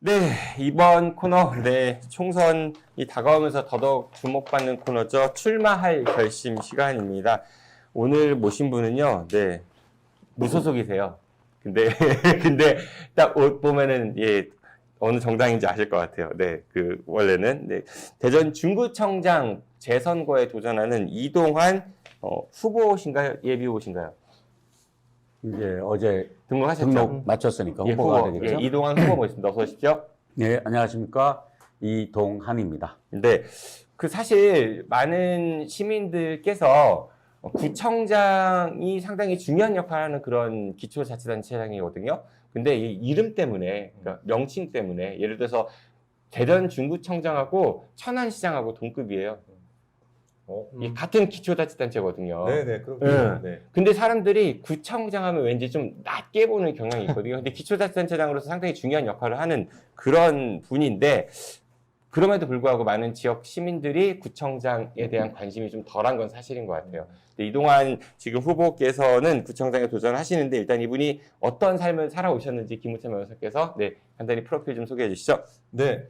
네, 이번 코너, 총선이 다가오면서 더더욱 주목받는 코너죠. 출마할 결심 시간입니다. 오늘 모신 분은요, 무소속이세요. 근데, 근데 딱 옷 보면은, 어느 정당인지 아실 것 같아요. 원래는, 대전 중구청장 재선거에 도전하는 이동환, 후보신가요? 예비 후보신가요? 이제 어제 등록하셨죠? 등록 마쳤으니까 후보가 되겠죠? 이동환 후보 모십니다. 어서 오십시오. 네, 안녕하십니까. 이동한입니다. 근데 사실 많은 시민들께서 구청장이 상당히 중요한 역할을 하는 그런 기초자치단체장이거든요. 근데 이 이름 때문에, 그러니까 명칭 때문에, 예를 들어서 대전 중구청장하고 천안시장하고 동급이에요. 이 같은 기초자치단체거든요. 네네, 그렇군요. 네. 근데 사람들이 구청장 하면 왠지 좀 낮게 보는 경향이 있거든요. 근데 기초자치단체장으로서 상당히 중요한 역할을 하는 그런 분인데, 그럼에도 불구하고 많은 지역 시민들이 구청장에 대한 관심이 좀 덜한 건 사실인 것 같아요. 근데 이동환 지금 후보께서는 구청장에 도전하시는데, 일단 이분이 어떤 삶을 살아오셨는지 김우태 변호사께서 간단히 프로필 좀 소개해 주시죠. 네.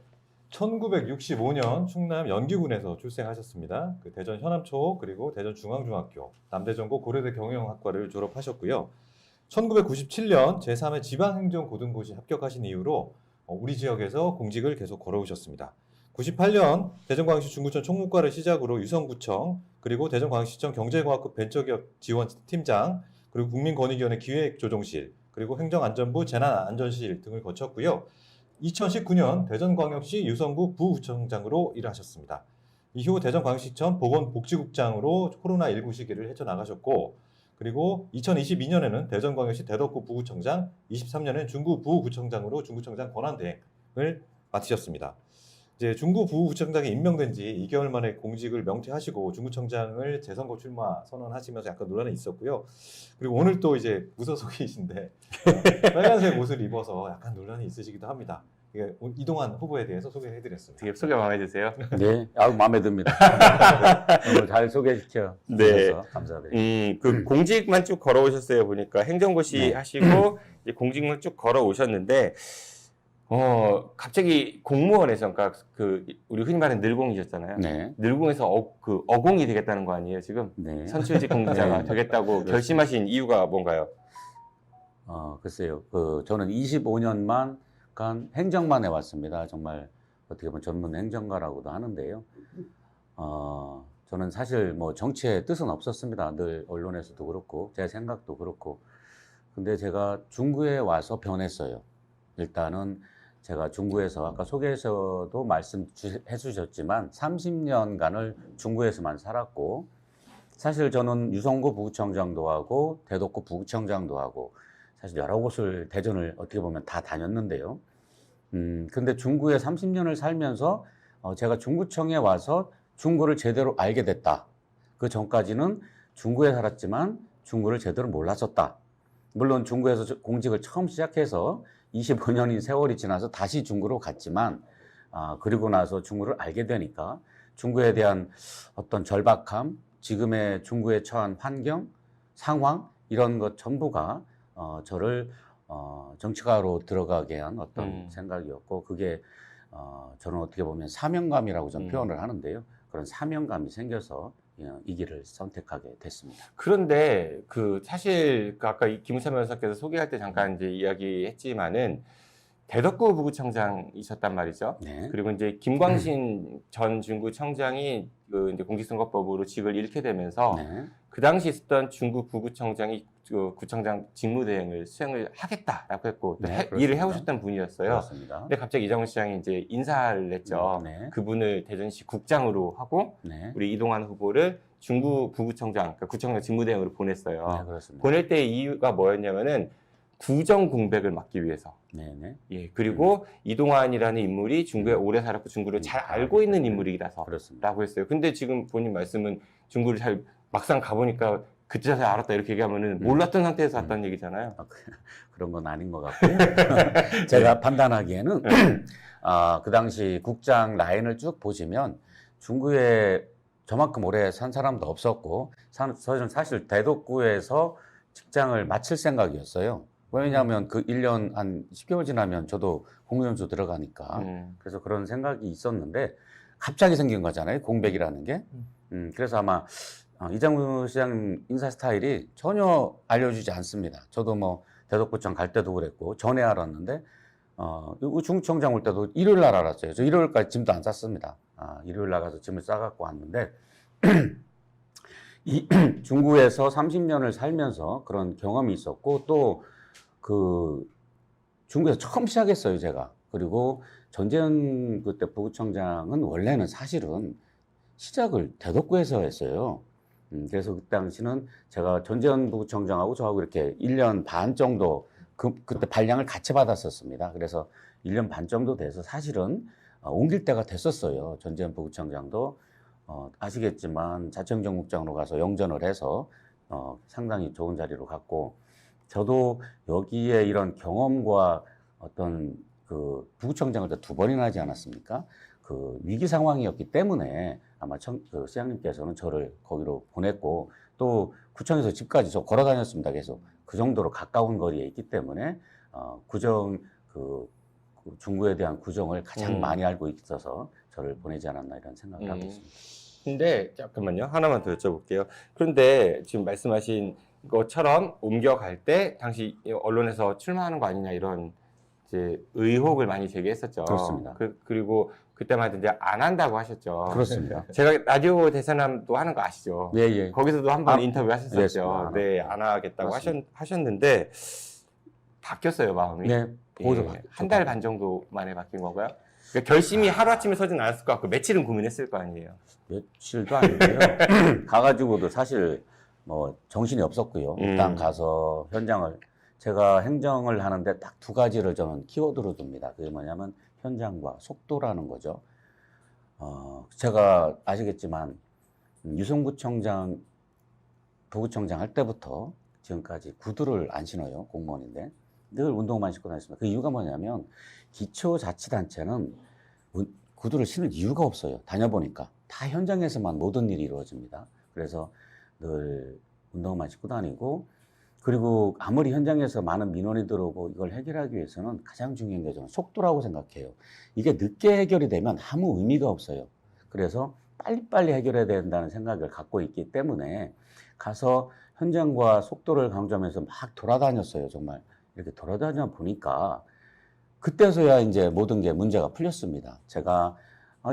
1965년 충남 연기군에서 출생하셨습니다. 그 대전 현암초 그리고 대전 중앙중학교, 남대전고 고려대 경영학과를 졸업하셨고요. 1997년 제3회 지방행정고등고시 합격하신 이후로 우리 지역에서 공직을 계속 걸어오셨습니다. 98년 대전광역시 중구청 총무과를 시작으로 유성구청, 그리고 대전광역시청 경제과학급 벤처기업 지원팀장, 그리고 국민권익위원회 기획조정실, 그리고 행정안전부 재난안전실 등을 거쳤고요. 2019년 대전광역시 유성구 부구청장으로 일하셨습니다. 이후 대전광역시청 보건복지국장으로 코로나19 시기를 헤쳐나가셨고, 그리고 2022년에는 대전광역시 대덕구 부구청장, 23년엔 중구 부구청장으로 중구청장 권한대행을 맡으셨습니다. 이제 중구 부구청장이 임명된 지 2개월 만에 공직을 명퇴하시고 중구청장을 재선거 출마 선언하시면서 약간 논란이 있었고요. 그리고 오늘 또 이제 무소속이신데 빨간색 옷을 입어서 약간 논란이 있으시기도 합니다. 이동환 후보에 대해서 소개해드렸습니다. 되게 소개 마음에 드세요? 네, 아주 마음에 듭니다. 오늘 잘 소개시켜 주셔서 감사드립니다. 그 공직만 쭉 걸어오셨어요. 보니까 행정고시 하시고 이제 공직만 쭉 걸어오셨는데, 갑자기 공무원에서, 그러니까 우리 흔히 말하는 늘공이셨잖아요. 네. 늘공에서 어공이 되겠다는 거 아니에요, 지금? 네. 선출직 공직자가 되겠다고 결심하신 이유가 뭔가요? 글쎄요. 저는 25년만 행정만 해왔습니다. 정말 어떻게 보면 전문 행정가라고도 하는데요. 저는 사실 뭐 정치에 뜻은 없었습니다. 늘 언론에서도 그렇고 제 생각도 그렇고. 근데 제가 중구에 와서 변했어요. 일단은 제가 중구에서 아까 소개에서도 말씀해 주셨지만 30년간을 중구에서만 살았고, 사실 저는 유성구 부구청장도 하고 대덕구 부구청장도 하고 사실 여러 곳을 대전을 어떻게 보면 다 다녔는데요. 근데 중구에 30년을 살면서 제가 중구청에 와서 중구를 제대로 알게 됐다. 그 전까지는 중구에 살았지만 중구를 제대로 몰랐었다. 물론 중구에서 공직을 처음 시작해서 25년인 세월이 지나서 다시 중구로 갔지만, 그리고 나서 중구를 알게 되니까 중구에 대한 어떤 절박함, 지금의 중구에 처한 환경, 상황, 이런 것 전부가 저를 정치가로 들어가게 한 어떤 생각이었고, 그게 저는 어떻게 보면 사명감이라고 좀 표현을 하는데요. 그런 사명감이 생겨서 이 길을 선택하게 됐습니다. 그런데 사실 아까 김우찬 변호사께서 소개할 때 잠깐 이제 이야기했지만은 대덕구 부구청장이셨단 말이죠. 네. 그리고 이제 김광신 전 중구청장이 이제 공직선거법으로 직을 잃게 되면서 네. 그 당시 있었던 중구 부구청장이 구청장 직무대행을 수행을 하겠다라고 했고 또 네, 일을 해오셨던 분이었어요. 그렇습니다. 근데 갑자기 이정훈 시장이 이제 인사를 냈죠. 네. 그분을 대전시 국장으로 하고 네. 우리 이동환 후보를 중구 부구청장, 그러니까 구청장 직무대행으로 보냈어요. 네, 그렇습니다. 보낼 때 이유가 뭐였냐면은 구정 공백을 막기 위해서. 네네. 그리고 이동환이라는 인물이 중구에 오래 살았고 중구를 잘 알고 있는 인물이라서 그렇습니다. 라고 했어요. 근데 지금 본인 말씀은 중구를 잘 막상 가보니까 그때 잘 알았다 이렇게 얘기하면은 몰랐던 상태에서 왔다는 얘기잖아요. 그런 건 아닌 것 같고요. 제가 판단하기에는 그 당시 국장 라인을 쭉 보시면 중구에 저만큼 오래 산 사람도 없었고, 저는 사실 대덕구에서 직장을 마칠 생각이었어요. 왜냐하면 그 1년 한 10개월 지나면 저도 공무원조 들어가니까. 그래서 그런 생각이 있었는데 갑자기 생긴 거잖아요. 공백이라는 게. 그래서 아마 이장우 시장 인사 스타일이 전혀 알려주지 않습니다. 저도 뭐 대덕구청 갈 때도 그랬고 전에 알았는데 중청장 올 때도 일요일 날 알았어요. 저 일요일까지 짐도 안 쌌습니다. 일요일 나가서 짐을 싸갖고 왔는데 이 중구에서 30년을 살면서 그런 경험이 있었고 또 그 중구에서 처음 시작했어요, 제가. 그리고 전재현 그때 부구청장은 원래는 사실은 시작을 대덕구에서 했어요. 그래서 그 당시는 제가 전재현 부구청장하고 저하고 이렇게 1년 반 정도 그때 발령을 같이 받았었습니다. 그래서 1년 반 정도 돼서 사실은 옮길 때가 됐었어요. 전재현 부구청장도 아시겠지만 자치행정국장으로 가서 영전을 해서 상당히 좋은 자리로 갔고 저도 여기에 이런 경험과 어떤 그 부구청장을 두 번이나 하지 않았습니까? 그 위기 상황이었기 때문에 아마 그 시장님께서는 저를 거기로 보냈고 또 구청에서 집까지 저 걸어 다녔습니다. 계속 그 정도로 가까운 거리에 있기 때문에 구정 그 중구에 대한 구정을 가장 많이 알고 있어서 저를 보내지 않았나 이런 생각을 하고 있습니다. 근데 잠깐만요. 하나만 더 여쭤볼게요. 그런데 지금 말씀하신 것처럼 옮겨갈 때 당시 언론에서 출마하는 거 아니냐 이런 이제 의혹을 많이 제기했었죠. 그렇습니다. 그리고 그때만 해도 이제 안 한다고 하셨죠. 그렇습니다. 제가 라디오 대사남도 하는 거 아시죠? 예, 예. 거기서도 한번 인터뷰 하셨었죠. 예, 네, 안 하겠다고 하셨는데 바뀌었어요, 마음이. 네, 보고도 한 달 반 정도 만에 바뀐 건가요? 그러니까 결심이 하루아침에 서진 않았을 것 같고 며칠은 고민했을 거 아니에요. 며칠도 아니고요. 가가지고도 사실 뭐 정신이 없었고요. 일단 가서 현장을 제가 행정을 하는데 딱 두 가지를 저는 키워드로 둡니다. 그게 뭐냐면 현장과 속도라는 거죠. 제가 아시겠지만 유성구청장, 부구청장 할 때부터 지금까지 구두를 안 신어요. 공무원인데 늘 운동만 신고 다녔습니다. 그 이유가 뭐냐면 기초자치단체는 구두를 신을 이유가 없어요. 다녀보니까 다 현장에서만 모든 일이 이루어집니다. 그래서 늘 운동만 신고 다니고 그리고 아무리 현장에서 많은 민원이 들어오고 이걸 해결하기 위해서는 가장 중요한 게 저는 속도라고 생각해요. 이게 늦게 해결이 되면 아무 의미가 없어요. 그래서 빨리빨리 해결해야 된다는 생각을 갖고 있기 때문에 가서 현장과 속도를 강조하면서 막 돌아다녔어요. 정말 이렇게 돌아다녀 보니까 그때서야 이제 모든 게 문제가 풀렸습니다.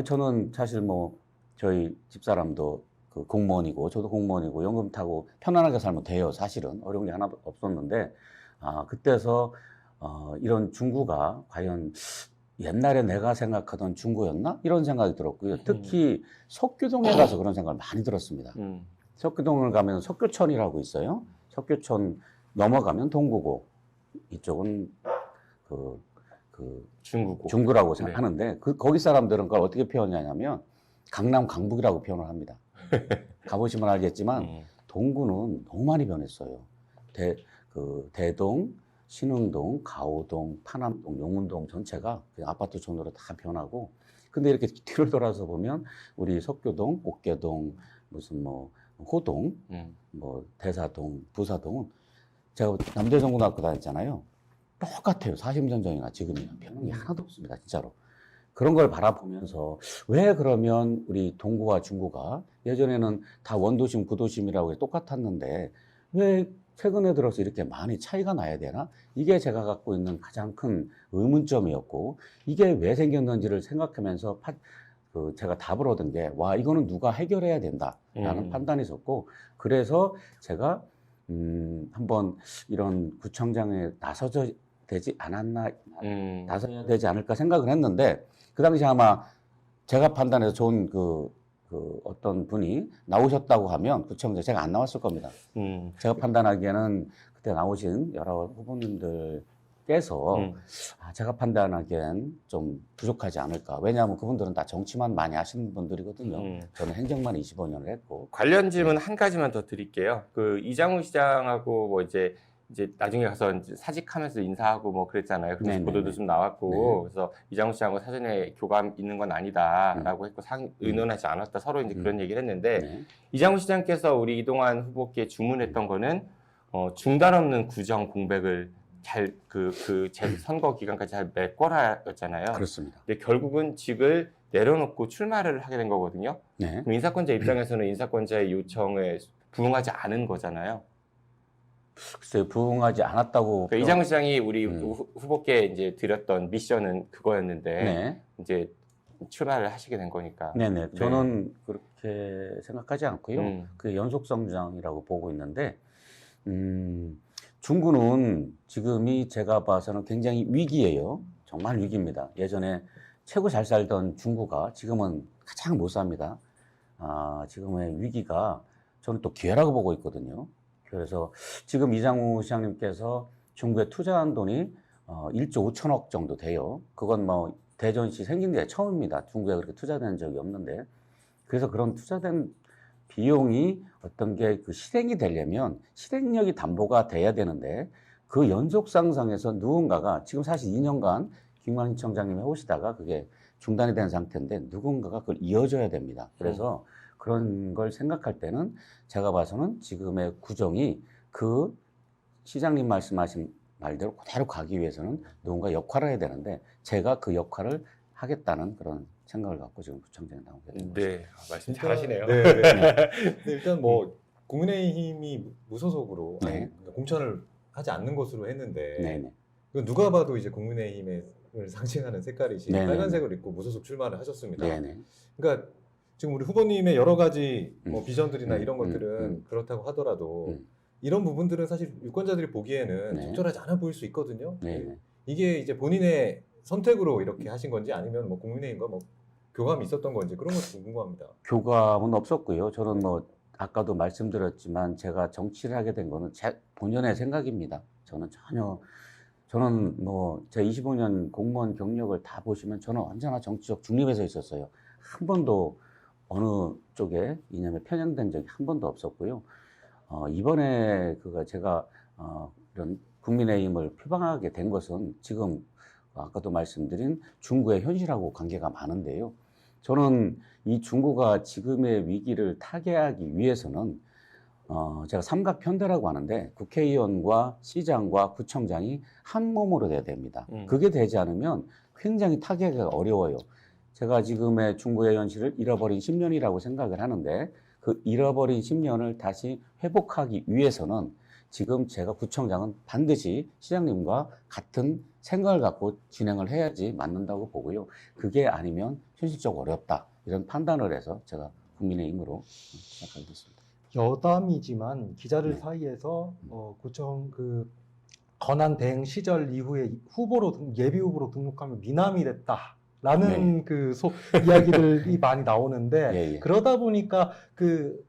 저는 사실 뭐 저희 집사람도 그 공무원이고 저도 공무원이고 연금 타고 편안하게 살면 돼요. 사실은 어려운 게 하나도 없었는데 그때서 이런 중구가 과연 옛날에 내가 생각하던 중구였나? 이런 생각이 들었고요. 특히 석교동에 가서 그런 생각을 많이 들었습니다. 석교동을 가면 석교천이라고 있어요. 석교천 넘어가면 동구고 이쪽은 중구라고 생각하는데 거기 사람들은 그걸 어떻게 표현하냐면 강남 강북이라고 표현을 합니다. 가보시면 알겠지만 동구는 너무 많이 변했어요. 대동, 신흥동, 가오동, 파남동, 용운동 전체가 그냥 아파트 촌으로 다 변하고 근데 이렇게 뒤를 돌아서 보면 우리 석교동, 옥계동, 무슨 뭐 호동, 뭐 대사동, 부사동은 제가 남대전고등학교 다녔잖아요. 똑같아요. 40년 전이나 지금이나 변한 게 하나도 없습니다. 진짜로. 그런 걸 바라보면서 왜 그러면 우리 동구와 중구가 예전에는 다 원도심, 구도심이라고 똑같았는데 왜 최근에 들어서 이렇게 많이 차이가 나야 되나? 이게 제가 갖고 있는 가장 큰 의문점이었고 이게 왜 생겼는지를 생각하면서 제가 답을 얻은 게 와 이거는 누가 해결해야 된다라는 판단이 있었고 그래서 제가 한번 이런 구청장에 나서야 되지 않았나 나서야 되지 않을까 생각을 했는데 그 당시 아마 제가 판단해서 좋은 어떤 분이 나오셨다고 하면 구청장 제가 안 나왔을 겁니다. 제가 판단하기에는 그때 나오신 여러 후보님들께서 제가 판단하기엔 좀 부족하지 않을까. 왜냐하면 그분들은 다 정치만 많이 하시는 분들이거든요. 저는 행정만 25년을 했고. 관련 질문 한 가지만 더 드릴게요. 그 이장우 시장하고 뭐 이제 나중에 가서 이제 사직하면서 인사하고 뭐 그랬잖아요. 그래서 보도도 좀 나왔고 그래서 이장우 시장하고 사전에 교감 있는 건 아니다라고 했고 의논하지 않았다 서로 이제 그런 얘기를 했는데 이장우 시장께서 우리 이동환 후보께 주문했던 거는 중단 없는 구정 공백을 선거 기간까지 잘 맬 거라였잖아요. 그렇습니다. 근데 결국은 직을 내려놓고 출마를 하게 된 거거든요. 네. 그럼 인사권자 입장에서는 인사권자의 요청에 부응하지 않은 거잖아요. 글쎄요, 부응하지 않았다고. 그러니까 이장우 시장이 우리 음. 후보께 이제 드렸던 미션은 그거였는데 네. 이제 출마를 하시게 된 거니까. 네네. 저는 그렇게 생각하지 않고요. 그 연속성장이라고 보고 있는데, 중구는 지금이 제가 봐서는 굉장히 위기예요. 정말 위기입니다. 예전에 최고 잘 살던 중구가 지금은 가장 못 삽니다. 지금의 위기가 저는 또 기회라고 보고 있거든요. 그래서 지금 이장우 시장님께서 중구에 투자한 돈이 1조 5천억 정도 돼요. 그건 뭐 대전시 생긴 게 처음입니다. 중구에 그렇게 투자된 적이 없는데. 그래서 그런 투자된 비용이 어떤 게 그 실행이 되려면 실행력이 담보가 돼야 되는데 그 연속 상승에서 누군가가 지금 사실 2년간 김광진 청장님이 해오시다가 그게 중단이 된 상태인데 누군가가 그걸 이어줘야 됩니다. 그래서 그런 걸 생각할 때는 제가 봐서는 지금의 구정이 그 시장님 말씀하신 말대로 그대로 가기 위해서는 누군가 역할을 해야 되는데 제가 그 역할을 하겠다는 그런 생각을 갖고 지금 구청장에 나오게 된 거죠. 네, 말씀 잘하시네요. 네, 네. 근데 일단 뭐 국민의힘이 무소속으로 네. 공천을 하지 않는 것으로 했는데 네네. 이건 누가 봐도 이제 국민의힘을 상징하는 색깔이신 네네네. 빨간색을 입고 무소속 출마를 하셨습니다. 네네. 그러니까 지금 우리 후보님의 여러 가지 뭐 비전들이나 음, 이런 것들은 음. 그렇다고 하더라도 음. 이런 부분들은 사실 유권자들이 보기에는 네. 적절하지 않아 보일 수 있거든요. 네네. 이게 이제 본인의 선택으로 이렇게 하신 건지 아니면 뭐 국민의힘과 뭐 교감이 있었던 건지 그런 것도 궁금합니다. 교감은 없었고요. 저는 뭐 아까도 말씀드렸지만 제가 정치를 하게 된 거는 제 본연의 생각입니다. 저는 뭐 제 25년 공무원 경력을 다 보시면 저는 언제나 정치적 중립에서 있었어요. 한 번도 어느 쪽에 이념에 편향된 적이 한 번도 없었고요. 이번에 제가 이런 국민의힘을 표방하게 된 것은 지금 아까도 말씀드린 중구의 현실하고 관계가 많은데요. 저는 이 중구가 지금의 위기를 타개하기 위해서는 제가 삼각편대라고 하는데 국회의원과 시장과 구청장이 한 몸으로 돼야 됩니다. 그게 되지 않으면 굉장히 타개가 어려워요. 제가 지금의 중구의 현실을 잃어버린 10년이라고 생각을 하는데 그 잃어버린 10년을 다시 회복하기 위해서는 지금 제가 구청장은 반드시 시장님과 같은 생각을 갖고 진행을 해야지 맞는다고 보고요. 그게 아니면 현실적으로 어렵다. 이런 판단을 해서 제가 국민의힘으로 시작하게 됐습니다. 여담이지만 기자들 네. 사이에서 구청 권한 대행 시절 이후에 예비 후보로 등록하면 미남이 됐다라는 이야기들이 많이 나오는데 예, 예. 그러다 보니까 그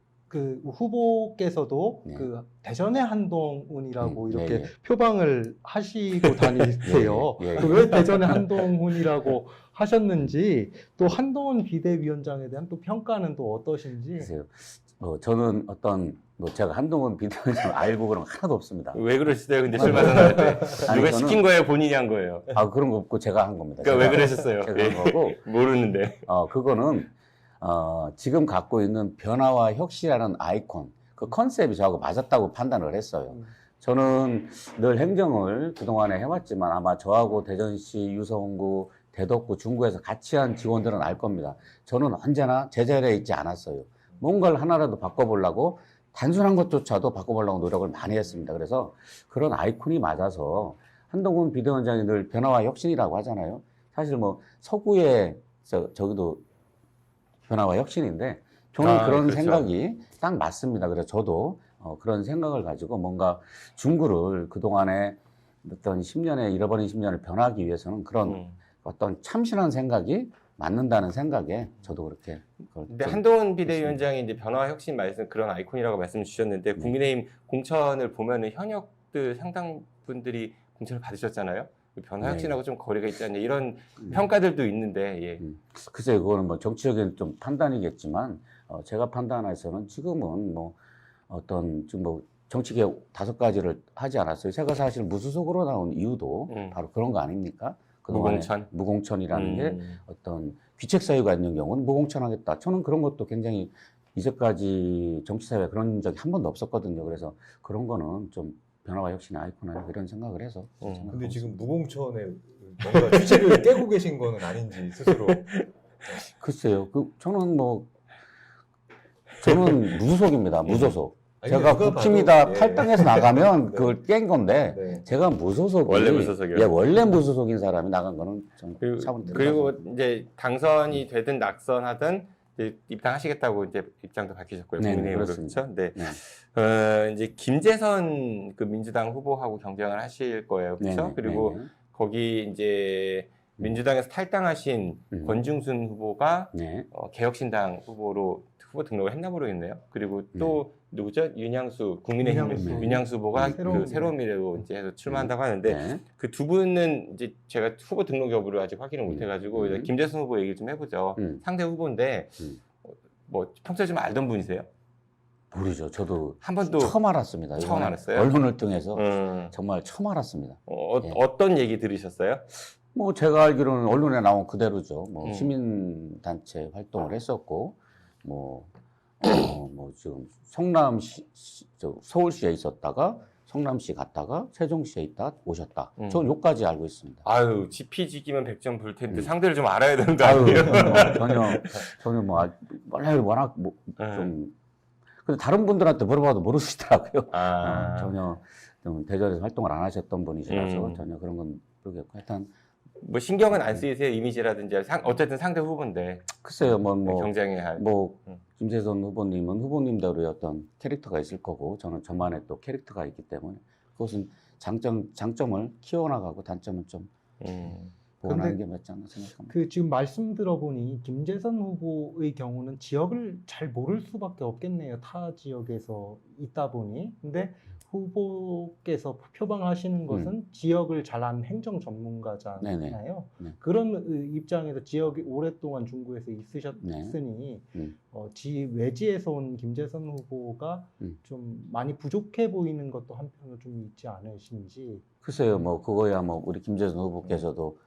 후보께서도 네. 대전의 한동훈이라고 이렇게 예, 예. 표방을 하시고 다니세요. 예, 예, 예. 왜 대전의 한동훈이라고 하셨는지 또 한동훈 비대위원장에 대한 또 평가는 또 어떠신지. 글쎄요. 저는 제가 한동훈 비대위원장 알고 그런 거 하나도 없습니다. 왜 그러시대요? 근데 출마 선언할 때 아니, 누가 저는- 시킨 거예요? 본인이 한 거예요? 그런 거 없고 제가 한 겁니다. 그러니까 왜 제가- 그러셨어요? 제가 한 거고, 모르는데. 그거는 지금 갖고 있는 변화와 혁신이라는 아이콘, 그 컨셉이 저하고 맞았다고 판단을 했어요. 저는 늘 행정을 그동안에 해왔지만 아마 저하고 대전시, 유성구, 대덕구, 중구에서 같이 한 직원들은 알 겁니다. 저는 언제나 제자리에 있지 않았어요. 뭔가를 하나라도 바꿔보려고 단순한 것조차도 바꿔보려고 노력을 많이 했습니다. 그래서 그런 아이콘이 맞아서 한동훈 비대위원장이 늘 변화와 혁신이라고 하잖아요. 사실 뭐 서구의 저기도 변화와 혁신인데 저는 그런 그렇죠. 생각이 딱 맞습니다. 그래서 저도 그런 생각을 가지고 뭔가 중구를 그동안에 어떤 10년에 잃어버린 10년을 변화하기 위해서는 그런 어떤 참신한 생각이 맞는다는 생각에 저도 그렇게. 근데 한동훈 비대위원장이 이제 변화와 혁신 그런 아이콘이라고 말씀을 주셨는데 국민의힘 공천을 보면은 현역들 상당 분들이 공천을 받으셨잖아요. 변화 혁신하고 좀 거리가 있지 않냐 이런 평가들도 있는데 예. 글쎄요, 그거는 뭐 정치적인 좀 판단이겠지만 제가 판단해서는 지금은 뭐 지금 뭐 정치개혁 5가지를 하지 않았어요. 제가 사실 무소속으로 나온 이유도 바로 그런 거 아닙니까? 그동안에 무공천이라는 게 어떤 귀책 사유가 있는 경우는 무공천하겠다. 저는 그런 것도 굉장히 이제까지 정치 사회에 그런 적이 한 번도 없었거든요. 그래서 그런 거는 좀 변화와 혁신의 아이콘 아니고 이런 생각을 해서. 생각하고 근데 지금 있습니다. 무공천의 뭔가 취지를 깨고 계신 거는 아닌지 스스로. 글쎄요, 저는 무소속입니다. 무소속. 아니, 제가 누가 국힘이다 봐도, 예. 탈당해서 나가면 네. 그걸 깬 건데 네. 제가 무소속 원래 무소속이요. 예, 원래 무소속인 사람이 나간 거는 좀 차원이 그리고 들어가서. 이제 당선이 되든 낙선하든 이제 입당하시겠다고 이제 입장도 밝히셨고요. 네, 국민의힘으로 그렇습니다. 그렇죠. 네. 네. 이제 김재선 그 민주당 후보하고 경쟁을 하실 거예요. 그렇죠? 네네, 그리고 네네. 거기 이제 민주당에서 탈당하신 권중순 후보가 네. 개혁신당 후보로 후보 등록을 했나 모르겠네요. 그리고 또 누구죠? 국민의힘 윤양수 후보가 그 새로운 미래로 이제 해서 출마한다고 하는데 네. 그 두 분은 이제 제가 후보 등록 여부를 아직 확인을 못 해가지고 이제 김재선 후보 얘기 좀 해보죠. 상대 후보인데 뭐 평소에 좀 알던 분이세요? 모르죠. 저도 한 번도 처음 알았습니다. 처음 이번에 알았어요? 언론을 통해서 음, 정말 처음 알았습니다. 예. 어떤 얘기 들으셨어요? 뭐 제가 알기로는 언론에 나온 그대로죠. 뭐 음. 시민단체 활동을 했었고, 뭐 지금 서울시에 있었다가 성남시 갔다가 세종시에 있다 오셨다. 저는 요까지 알고 있습니다. 아유, 지피지기면 100점 불 텐데 상대를 좀 알아야 되는 거 아유, 아니에요? 전혀 워낙 좀 근데 다른 분들한테 물어봐도 모르시더라고요. 전혀 좀 대전에서 활동을 안 하셨던 분이시라서 전혀 그런 건 모르겠고 하여튼 뭐 신경은 안 쓰이세요? 이미지라든지 어쨌든 상대 후보인데 글쎄요 경쟁해야 할. 김재선 후보님은 후보님대로의 어떤 캐릭터가 있을 거고 저는 저만의 또 캐릭터가 있기 때문에 그것은 장점을 키워나가고 단점은 좀 보완하는 게 맞지 않나 생각합니다. 그 지금 말씀 들어보니 김재선 후보의 경우는 지역을 잘 모를 수밖에 없겠네요. 타 지역에서 있다 보니. 근데 후보께서 표방하시는 것은 지역을 잘 아는 행정 전문가잖아요. 네. 그런 입장에서 지역이 오랫동안 중구에서 있으셨으니 외지에서 온 김재선 후보가 좀 많이 부족해 보이는 것도 한편으로 좀 있지 않으신지. 글쎄요, 그거야 우리 김재선 후보께서도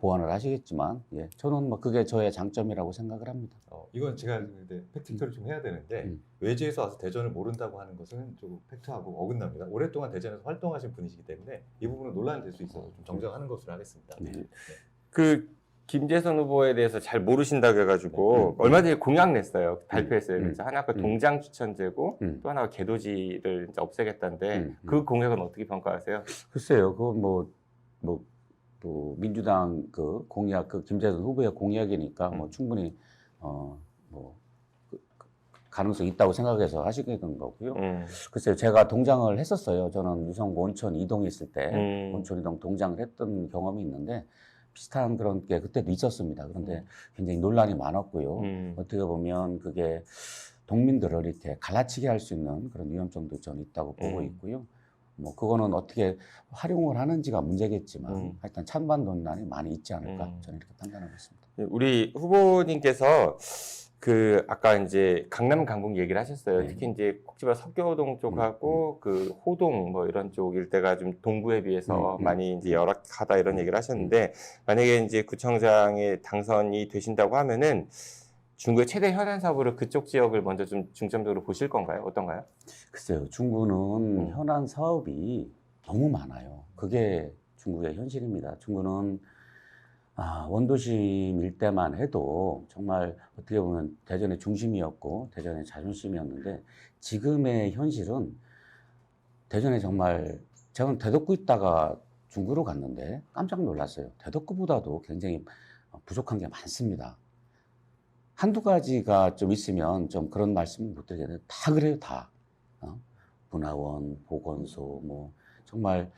보완을 하시겠지만, 예, 저는 그게 저의 장점이라고 생각을 합니다. 이건 제가 근데 팩트체크를 좀 해야 되는데 외지에서 와서 대전을 모른다고 하는 것은 좀 팩트하고 어긋납니다. 오랫동안 대전에서 활동하신 분이시기 때문에 이 부분은 논란이 될 수 있어서 좀 정정하는 것으로 하겠습니다. 그 김재선 후보에 대해서 잘 모르신다고 해가지고 얼마 전에 공약 냈어요. 발표했어요. 그래서 하나가 동장 추천제고 또 하나가 개도지를 이제 없애겠다는데 그 공약은 어떻게 평가하세요? 글쎄요, 그건 민주당 그 공약, 그 김재선 후보의 공약이니까 충분히 가능성이 있다고 생각해서 하시게 된 거고요. 글쎄요, 제가 동장을 했었어요. 저는 유성구 온천 이동에 있을 때 온천 이동 동장을 했던 경험이 있는데 비슷한 그런 게 그때도 있었습니다. 그런데 굉장히 논란이 많았고요. 어떻게 보면 그게 동민들을 이렇게 갈라치게 할 수 있는 그런 위험성도 저는 있다고 보고 있고요. 그거는 어떻게 활용을 하는지가 문제겠지만 하여튼 찬반 논란이 많이 있지 않을까 저는 이렇게 판단하고 있습니다. 우리 후보님께서 그 아까 이제 강남 강북 얘기를 하셨어요. 특히 이제 꼭 집어 석교동 쪽하고 그 호동 뭐 이런 쪽 일대가 좀 동구에 비해서 많이 이제 열악하다 이런 얘기를 하셨는데 만약에 이제 구청장에 당선이 되신다고 하면은 중구의 최대 현안 사업으로 그쪽 지역을 먼저 좀 중점적으로 보실 건가요? 어떤가요? 글쎄요, 중구는 현안 사업이 너무 많아요. 그게 중구의 현실입니다. 중구는 원도심 일대만 해도 정말 어떻게 보면 대전의 중심이었고 대전의 자존심이었는데 지금의 현실은 대전에 정말 제가 대덕구 있다가 중구로 갔는데 깜짝 놀랐어요. 대덕구보다도 굉장히 부족한 게 많습니다. 한두 가지가 좀 있으면 좀 그런 말씀을 못 드리겠는데 다 그래요, 다. 문화원, 보건소, 정말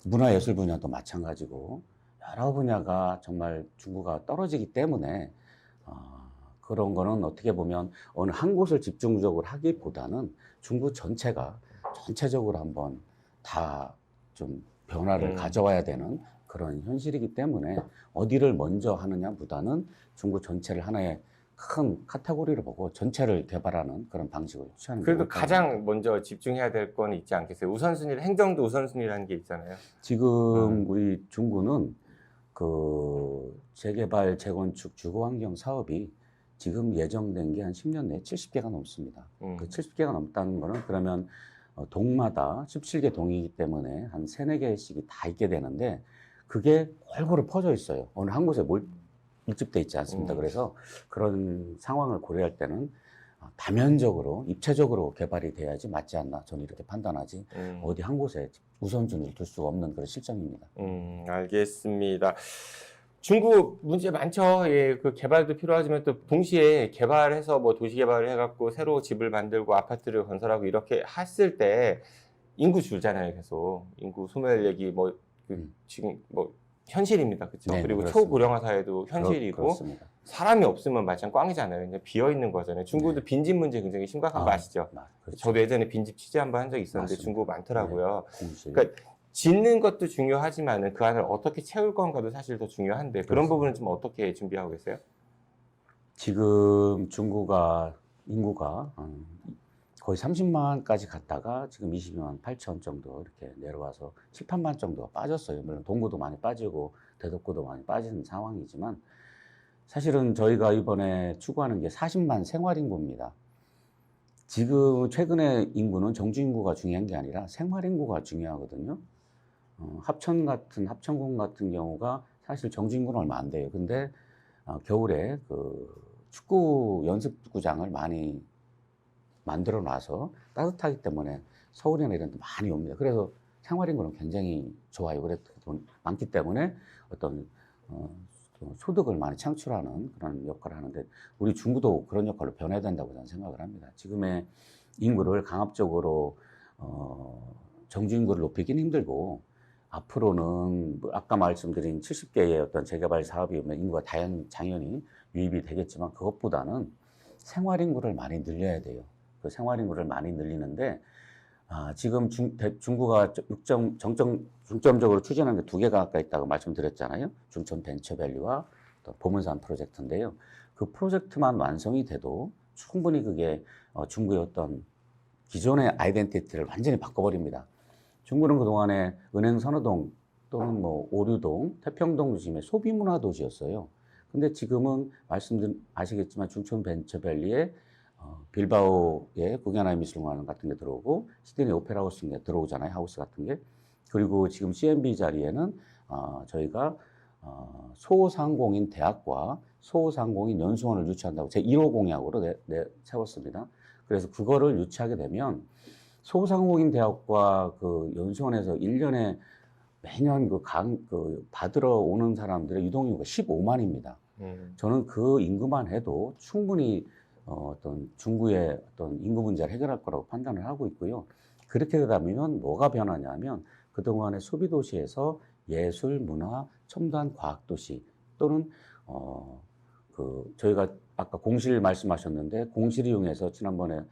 문화예술 분야도 마찬가지고 여러 분야가 정말 중구가 떨어지기 때문에 그런 거는 어떻게 보면 어느 한 곳을 집중적으로 하기보다는 중구 전체적으로 한번 다 좀 변화를 가져와야 되는 그런 현실이기 때문에 어디를 먼저 하느냐보다는 중구 전체를 하나의 큰 카테고리로 보고 전체를 개발하는 그런 방식을 취하는 게 그래도 옳다고 가장 먼저 집중해야 될 건 있지 않겠어요? 우선순위, 행정도 우선순위라는 게 있잖아요. 지금 우리 중구는 그 재개발, 재건축, 주거환경 사업이 지금 예정된 게 한 10년 내에 70개가 넘습니다. 그 70개가 넘다는 거는 그러면 동마다 17개 동이기 때문에 한 3, 4개씩이 다 있게 되는데 그게 골고루 퍼져 있어요. 어느 한 곳에 밀집돼 있지 않습니다. 그래서 그런 상황을 고려할 때는 다면적으로, 입체적으로 개발이 돼야지 맞지 않나. 저는 이렇게 판단하지. 어디 한 곳에 우선순위를 둘 수가 없는 그런 실정입니다. 알겠습니다. 중국 문제 많죠. 예, 그 개발도 필요하지만 또 동시에 개발해서 뭐 도시 개발을 해갖고 새로 집을 만들고 아파트를 건설하고 이렇게 했을 때 인구 줄잖아요. 계속 인구 소멸 얘기 지금 뭐 현실입니다. 그렇죠. 네, 그리고 그렇습니다. 초고령화 사회도 현실이고 그렇습니다. 사람이 없으면 마냥 꽝이잖아요. 그냥 비어 있는 거잖아요. 중국도 네. 빈집 문제 굉장히 심각한 거 아시죠? 그렇죠. 저도 예전에 빈집 취재 한번 한 적이 있었는데 맞습니다. 중국 많더라고요. 공실. 그러니까 짓는 것도 중요하지만은 그 안을 어떻게 채울 건가도 사실 더 중요한데 그런 그렇습니다. 부분은 좀 어떻게 준비하고 계세요? 지금 중국가 인구가 거의 30만까지 갔다가 지금 22만 8천 정도 이렇게 내려와서 7, 8만 정도가 빠졌어요. 물론 동구도 많이 빠지고 대덕구도 많이 빠지는 상황이지만 사실은 저희가 이번에 추구하는 게 40만 생활인구입니다. 지금 최근에 인구는 정주인구가 중요한 게 아니라 생활인구가 중요하거든요. 합천군 같은 경우가 사실 정주인구는 얼마 안 돼요. 근데 겨울에 그 축구 연습구장을 많이 만들어 놔서 따뜻하기 때문에 서울이나 이런 데 많이 옵니다. 그래서 생활인구는 굉장히 좋아요. 그래서 많기 때문에 어떤 소득을 많이 창출하는 그런 역할을 하는데 우리 중구도 그런 역할로 변해야 된다고 저는 생각을 합니다. 지금의 인구를 강압적으로 정주인구를 높이긴 힘들고 앞으로는 아까 말씀드린 70개의 어떤 재개발 사업이 오면 인구가 당연히 유입이 되겠지만 그것보다는 생활인구를 많이 늘려야 돼요. 그 생활인구를 많이 늘리는데 지금 중구가 중점적으로 추진하는 게 2개가 아까 있다고 말씀드렸잖아요. 중천 벤처밸리와 또 보문산 프로젝트인데요. 그 프로젝트만 완성이 돼도 충분히 그게 중구의 어떤 기존의 아이덴티티를 완전히 바꿔버립니다. 중구는 그동안에 은행 선호동 또는 뭐 오류동, 태평동 중심의 소비문화 도시였어요. 근데 지금은 아시겠지만 중천 벤처밸리에 빌바오의 구겐하임 미술관 같은 게 들어오고 시드니 오페라 하우스 게 들어오잖아요. 하우스 같은 게. 그리고 지금 CMB 자리에는 저희가 소상공인 대학과 소상공인 연수원을 유치한다고 제 1호 공약으로 세웠습니다. 그래서 그거를 유치하게 되면 소상공인 대학과 그 연수원에서 1년에 매년 받으러 오는 사람들의 유동인구가 15만입니다. 저는 그 인구만 해도 충분히 어떤 중구의 어떤 인구 문제를 해결할 거라고 판단을 하고 있고요. 그렇게 되다 보면 뭐가 변하냐면 그동안의 소비 도시에서 예술, 문화, 첨단 과학 도시 또는 저희가 아까 공실 말씀하셨는데 공실 이용해서 지난번에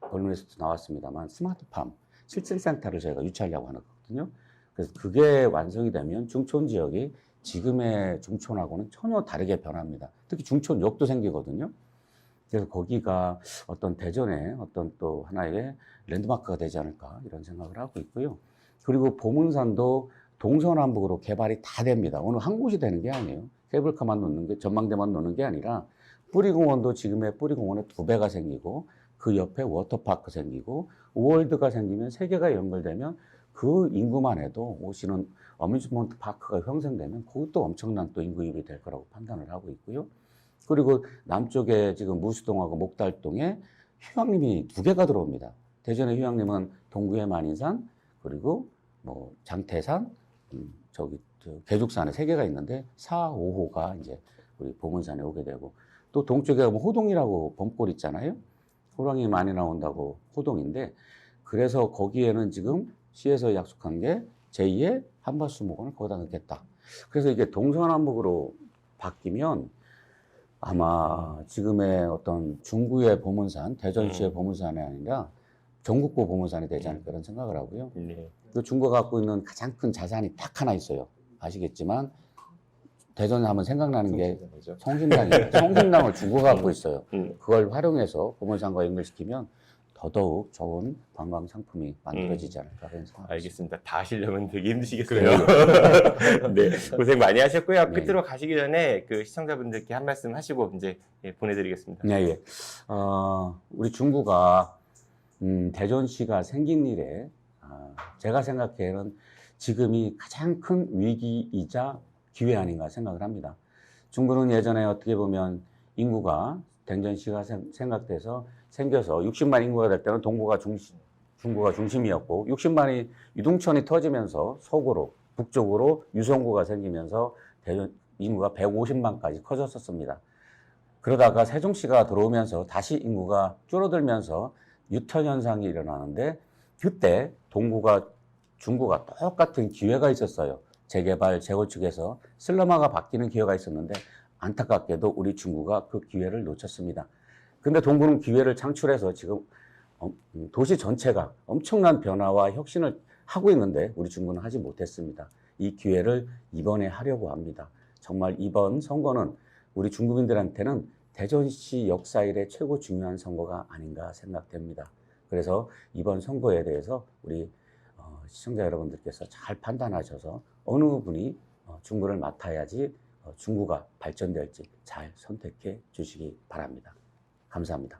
언론에서도 나왔습니다만 스마트팜 실질센터를 저희가 유치하려고 하는 거거든요. 그래서 그게 완성이 되면 중촌 지역이 지금의 중촌하고는 전혀 다르게 변합니다. 특히 중촌역도 생기거든요. 그래서 거기가 어떤 대전의 어떤 또 하나의 랜드마크가 되지 않을까 이런 생각을 하고 있고요. 그리고 보문산도 동서남북으로 개발이 다 됩니다. 어느 한 곳이 되는 게 아니에요. 케이블카만 놓는 게 전망대만 놓는 게 아니라 뿌리공원도 지금의 뿌리공원의 2배가 생기고 그 옆에 워터파크 생기고 월드가 생기면 3개가 연결되면 그 인구만 해도 오시는 어뮤즈먼트 파크가 형성되면 그것도 엄청난 또 인구 유입이 될 거라고 판단을 하고 있고요. 그리고 남쪽에 지금 무수동하고 목달동에 휴양림이 2개가 들어옵니다. 대전의 휴양림은 동구의 만인산 그리고 뭐 장태산 계죽산에 3개가 있는데 4, 5호가 이제 우리 보문산에 오게 되고 또 동쪽에 뭐 호동이라고 범골 있잖아요. 호랑이 많이 나온다고 호동인데 그래서 거기에는 지금 시에서 약속한 게 제2의 한밭수목원을 거기다 넣겠다. 그래서 이게 동서남북으로 바뀌면 아마 지금의 어떤 중구의 보문산, 대전시의 보문산이 아니라 전국구 보문산이 되지 않을까 그런 생각을 하고요. 그 중구가 갖고 있는 가장 큰 자산이 딱 하나 있어요. 아시겠지만 대전 하면 생각나는 게 성심당이에요. 성심당을 중구가 갖고 있어요. 그걸 활용해서 보문산과 연결시키면 더더욱 좋은 관광 상품이 만들어지지 않을까 그런 생각. 알겠습니다. 다 하시려면 되게 힘드시겠어요. 네, 고생 많이 하셨고요. 네. 끝으로 가시기 전에 그 시청자분들께 한 말씀 하시고 이제 보내드리겠습니다. 네, 예. 우리 중구가 대전시가 생긴 일에 제가 생각해는 지금이 가장 큰 위기이자 기회 아닌가 생각을 합니다. 중구는 예전에 어떻게 보면 인구가 대전시가 생겨서 60만 인구가 될 때는 중구가 중심이었고 60만이 유동천이 터지면서 서구로 북쪽으로 유성구가 생기면서 대전 인구가 150만까지 커졌었습니다. 그러다가 세종시가 들어오면서 다시 인구가 줄어들면서 유턴 현상이 일어나는데 그때 동구가 중구가 똑같은 기회가 있었어요. 재개발, 재건축에서 슬럼화가 바뀌는 기회가 있었는데 안타깝게도 우리 중구가 그 기회를 놓쳤습니다. 근데 동구는 기회를 창출해서 지금 도시 전체가 엄청난 변화와 혁신을 하고 있는데 우리 중구는 하지 못했습니다. 이 기회를 이번에 하려고 합니다. 정말 이번 선거는 우리 중구민들한테는 대전시 역사 일의 최고 중요한 선거가 아닌가 생각됩니다. 그래서 이번 선거에 대해서 우리 시청자 여러분들께서 잘 판단하셔서 어느 분이 중구를 맡아야지 중구가 발전될지 잘 선택해 주시기 바랍니다. 감사합니다.